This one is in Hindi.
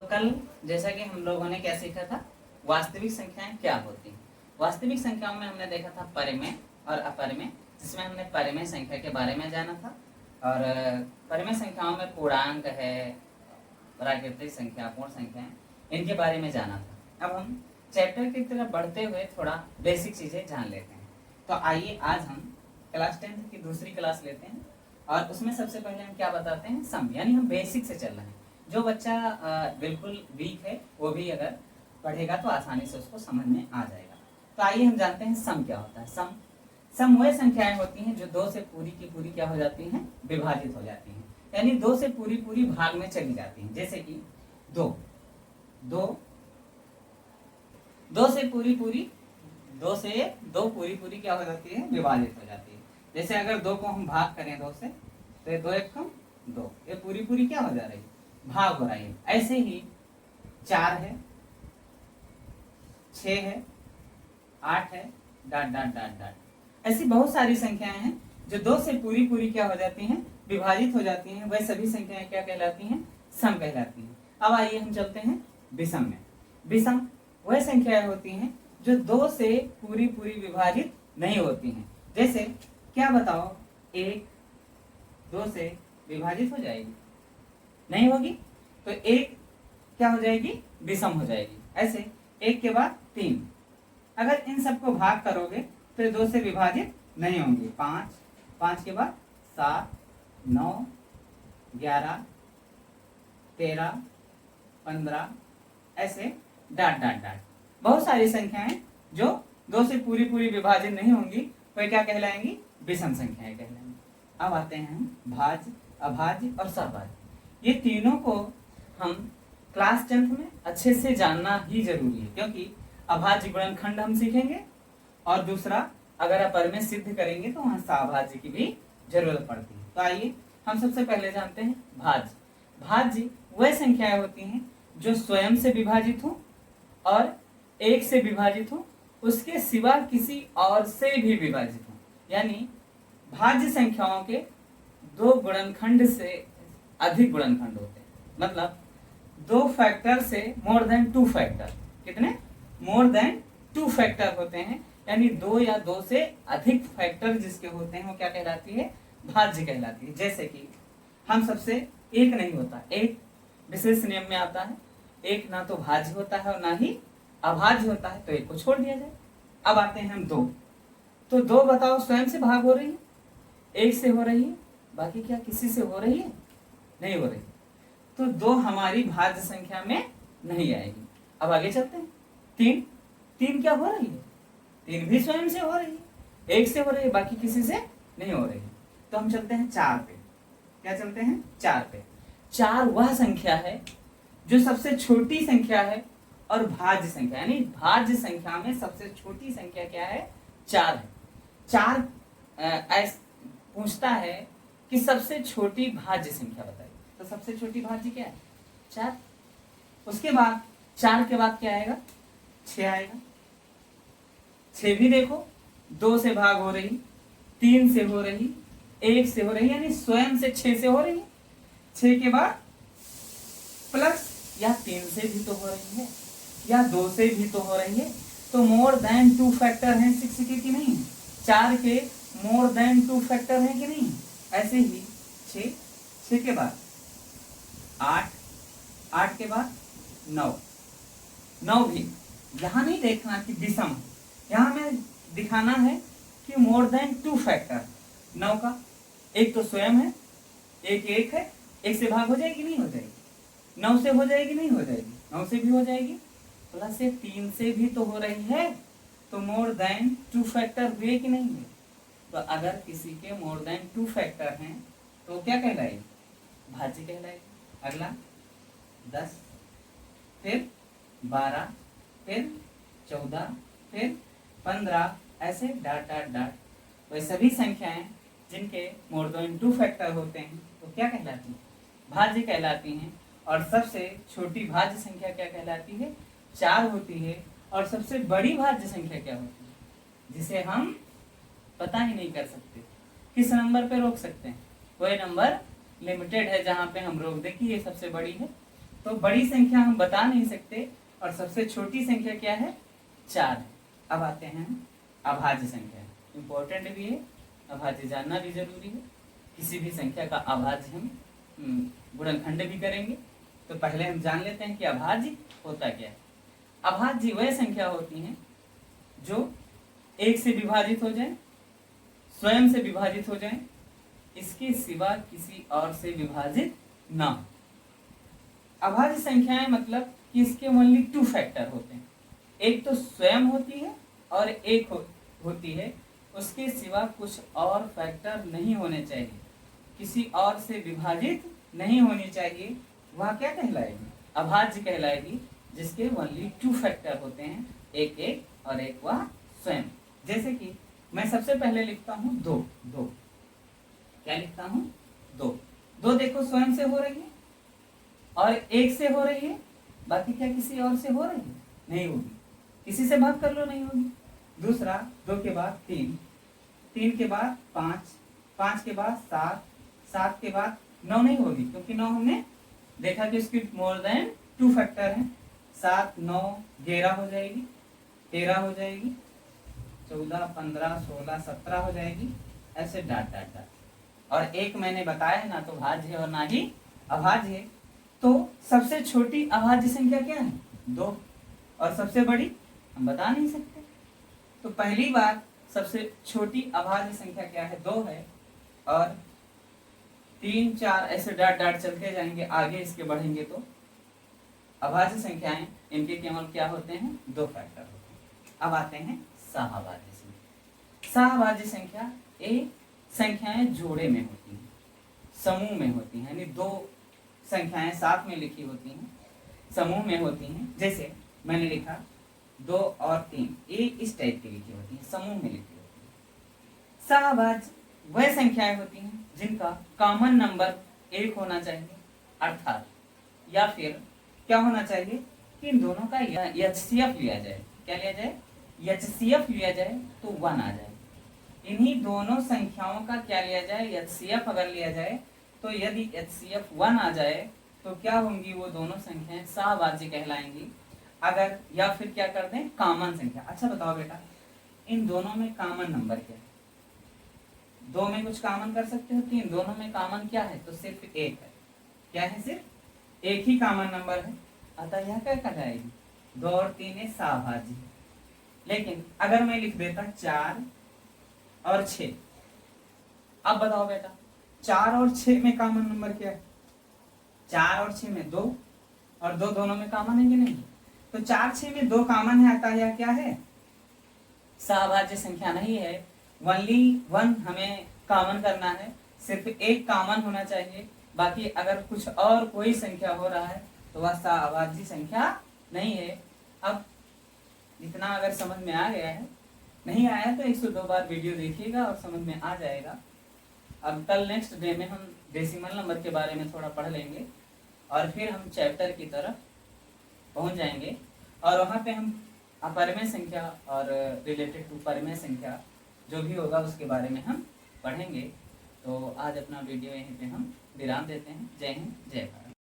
कल जैसा कि हम लोगों ने क्या सीखा था, वास्तविक संख्याएं क्या होती हैं। वास्तविक संख्याओं में हमने देखा था परिमेय और अपरिमेय, जिसमें हमने परिमेय संख्या के बारे में जाना था। और परिमेय संख्याओं में पूर्णांक है, प्राकृतिक संख्या, पूर्ण संख्याएं, इनके बारे में जाना था। अब हम चैप्टर की तरफ बढ़ते हुए थोड़ा बेसिक चीजें जान लेते हैं। तो आइए आज हम क्लास 10th की दूसरी क्लास लेते हैं और उसमें सबसे पहले हम क्या बताते हैं, सम। यानी हम बेसिक से चल रहे हैं। जो बच्चा बिल्कुल वीक है वो भी अगर पढ़ेगा तो आसानी से उसको समझ में आ जाएगा। तो आइए हम जानते हैं सम क्या होता है। सम वह संख्याएं होती हैं जो दो से पूरी की पूरी क्या हो जाती हैं, विभाजित हो जाती हैं। यानी दो से पूरी पूरी भाग में चली जाती हैं। जैसे कि दो से पूरी पूरी क्या हो जाती है, विभाजित हो जाती है। जैसे अगर दो को हम भाग करें दो से, तो ये दो एक कम दो, ये पूरी पूरी क्या हो जा रही है, भाग हो रही है। ऐसे ही 4 है, 6 है, 8 है, डाट डाट डाट डाट। ऐसी बहुत सारी संख्याएं हैं जो दो से पूरी पूरी क्या हो जाती हैं, विभाजित हो जाती हैं। वह सभी संख्याएं क्या कहलाती हैं, सम कहलाती हैं। अब आइए हम चलते हैं विषम में। विषम वह संख्याएं होती हैं जो दो से पूरी पूरी विभाजित नहीं होती हैं। जैसे क्या बताओ, 1 2 से विभाजित हो जाएगी, नहीं होगी, तो 1 क्या हो जाएगी, विषम हो जाएगी। ऐसे 1 के बाद 3, अगर इन सबको भाग करोगे तो ये 2 से विभाजित नहीं होंगी। 5 के बाद 7 9 11 13 15, ऐसे डाट डाट डाट। बहुत सारी संख्याएं जो 2 से पूरी पूरी विभाजित नहीं होंगी वह क्या कहलाएंगी, विषम संख्याएं कहलाएंगी। अब आते हैं हम भाज्य, अभाज्य और सहभाज्य। ये तीनों को हम क्लास 10th में अच्छे से जानना ही जरूरी है, क्योंकि अभाज्य गुणनखंड हम सीखेंगे और दूसरा अगर अपरिमेय सिद्ध करेंगे तो वहां सहभाज्य की भी जरूरत पड़ती है। तो आइए हम सबसे पहले जानते हैं भाज्य। भाज्य वह संख्याएं होती हैं जो स्वयं से विभाजित हो और 1 से विभाजित हो, उसके सिवा किसी और से भी विभाजित हो। यानी भाज्य संख्याओं के 2 गुणनखंड से अधिक गुणनखंड होते हैं। मतलब 2 फैक्टर से मोर देन 2 फैक्टर, कितने, मोर देन 2 फैक्टर होते हैं। यानी 2 या 2 से अधिक फैक्टर जिसके होते हैं वो क्या कहलाती है, भाज्य कहलाती है। जैसे कि हम सबसे 1 नहीं होता, एक विशेष नियम में आता है, 1 ना तो भाज्य होता है और ना ही अभाज्य होता है, तो 1 को छोड़ दिया जाए। अब आते हैं हम 2, तो 2 बताओ स्वयं से भाग हो रही है, 1 से हो रही है, बाकी क्या किसी से हो रही है, नहीं हो रही, तो 2 हमारी भाज्य संख्या में नहीं आएगी। अब आगे चलते हैं। 3 क्या हो रही है, 3 भी स्वयं से हो रही है, 1 से हो रही है, बाकी किसी से नहीं हो रही है। तो हम चलते हैं 4 पे। क्या चलते हैं, 4 पे। 4 वह संख्या है जो सबसे छोटी संख्या है और भाज्य संख्या, यानी भाज्य संख्या में सबसे छोटी संख्या क्या है, 4 है। 4 पूछता है कि सबसे छोटी भाज्य संख्या बताइए, तो सबसे छोटी भाज्य क्या है, 4। उसके बाद 4 के बाद क्या आएगा, 6 आएगा। 6 भी देखो 2 से भाग हो रही, 3 से हो रही, 1 से हो रही, यानी स्वयं से 6 से हो रही है। 6 के बाद प्लस या 3 से भी तो हो रही है या 2 से भी तो हो रही है, तो मोर देन 2 फैक्टर हैं 6 के कि नहीं, 4 के मोर देन 2 फैक्टर हैं कि नहीं। ऐसे ही 6 के बाद 8 के बाद 9 भी, यहां नहीं देखना कि विषम, यहां हमें दिखाना है कि मोर देन 2 फैक्टर। 9 का 1 तो स्वयं है, 1 है, 1 से भाग हो जाएगी, नहीं हो जाएगी, 9 से हो जाएगी, नहीं हो जाएगी, 9 से भी हो जाएगी, प्लस से 3 से भी तो हो रही है, तो मोर देन 2 फैक्टर हुए कि नहीं हुए। तो अगर किसी के मोर देन 2 फैक्टर हैं तो क्या कहलाएगी, भाज्य कहलाएगी। अगला 10, फिर 12, फिर 14, फिर 15, ऐसे डाट डाट डाट। वह सभी संख्याएं जिनके मोर देन 2 फैक्टर होते हैं तो क्या कहलाती हैं, भाज्य कहलाती हैं। और सबसे छोटी भाज्य संख्या क्या कहलाती है, 4 होती है। और सबसे बड़ी भाज्य संख्या क्या होती है, जिसे हम पता ही नहीं कर सकते, किस नंबर पे रोक सकते हैं, वह नंबर लिमिटेड है जहां पे हम रोक दें कि ये सबसे बड़ी है। तो बड़ी संख्या हम बता नहीं सकते, और सबसे छोटी संख्या क्या है, 4 है। अब आते हैं अभाज्य संख्या, इंपॉर्टेंट भी है, अभाज्य जानना भी जरूरी है। किसी भी संख्या का अभाज्य हम गुणनखंड भी करेंगे, तो पहले हम जान लेते हैं कि अभाज्य होता क्या है। अभाज्य वह संख्या होती है जो 1 से विभाजित हो जाए, स्वयं से विभाजित हो जाए, इसके सिवा किसी और से विभाजित ना हो। अभाज्य संख्याएं मतलब कि इसके ओनली 2 फैक्टर होते हैं, एक तो स्वयं होती है और एक होती है, उसके सिवा कुछ और फैक्टर नहीं होने चाहिए, किसी और से विभाजित नहीं होनी चाहिए। वह क्या कहलाएगी, अभाज्य कहलाएगी, जिसके ओनली 2 फैक्टर होते हैं, एक और एक वह स्वयं। जैसे कि मैं सबसे पहले लिखता हूँ 2, क्या लिखता हूँ, 2 देखो स्वयं से हो रही है और 1 से हो रही है, बाकी क्या किसी और से हो रही है, नहीं होगी, किसी से भाग कर लो, नहीं होगी। दूसरा 2 के बाद 3 के बाद 5 के बाद 7 के बाद 9 नहीं होगी, क्योंकि 9 हमने देखा कि उसकी मोर देन 2 फैक्टर है। 7 9 11 हो जाएगी, 13 हो जाएगी, 14 15 16 17 हो जाएगी, ऐसे डाट डाट डाट। और एक मैंने बताया है ना तो भाज्य है और ना ही अभाज्य है। तो सबसे छोटी अभाज्य संख्या क्या है, 2, और सबसे बड़ी हम बता नहीं सकते। तो पहली बात सबसे छोटी अभाज्य संख्या क्या है, 2 है, और 3 4 ऐसे डाट डाट चलते जाएंगे, आगे इसके बढ़ेंगे तो अभाज्य संख्याएं इनके केवल क्या होते हैं, 2 फैक्टर होते हैं। अब आते हैं सहअभाज्य संख्या। सहअभाज्य संख्या ये संख्याएं जोड़े में होती हैं, समूह में होती हैं, यानी 2 संख्याएं साथ में लिखी होती हैं, समूह में होती हैं। जैसे मैंने लिखा 2 और 3, ये इस टाइप की लिखी होती है, समूह में लिखी होती है। सहअभाज्य वह संख्याएं होती हैं जिनका कॉमन नंबर 1 होना चाहिए, अर्थात या फिर क्या होना चाहिए कि इन दोनों का HCF लिया जाए। क्या लिया जाए, HCF लिया जाए तो 1 आ जाए। इन्हीं दोनों संख्याओं का क्या लिया जाए, HCF अगर लिया जाए तो यदि HCF 1 आ जाए तो क्या होंगी वो दोनों संख्याएं सहअभाज्य कहलाएंगी। अगर या फिर क्या कर दें, कॉमन संख्या। अच्छा बताओ बेटा, इन दोनों में कॉमन नंबर क्या है, 2 में कुछ कॉमन कर सकते हो, 3, दोनों में कॉमन क्या है, तो सिर्फ 1 है। क्या है, सिर्फ 1 ही कॉमन नंबर है, अतः यह क्या कहलाएगी, 2 और 3 है सहअभाज्य। लेकिन अगर मैं लिख देता 4 और 6, अब बताओ बेटा 4 और 6 में कॉमन नंबर क्या है, 4 और 6 में 2, और 2 दोनों में कॉमन है कि नहीं, तो 4 6 में 2 कॉमन है, अतः यह क्या है, सहअभाज्य संख्या नहीं है। ओनली 1 हमें कॉमन करना है, सिर्फ 1 कॉमन होना चाहिए, बाकी अगर कुछ और कोई संख्या हो रहा है तो वह सहअभाज्य संख्या नहीं है। अब इतना अगर समझ में आ गया है, नहीं आया तो 102 बार वीडियो देखिएगा और समझ में आ जाएगा। अब कल नेक्स्ट डे में हम डेसिमल नंबर के बारे में थोड़ा पढ़ लेंगे और फिर हम चैप्टर की तरफ पहुंच जाएंगे, और वहाँ पे हम अपरिमेय संख्या और रिलेटेड टू परिमेय संख्या जो भी होगा उसके बारे में हम पढ़ेंगे। तो आज अपना वीडियो यहीं पे हम विराम देते हैं। जय हिंद, जय भारत।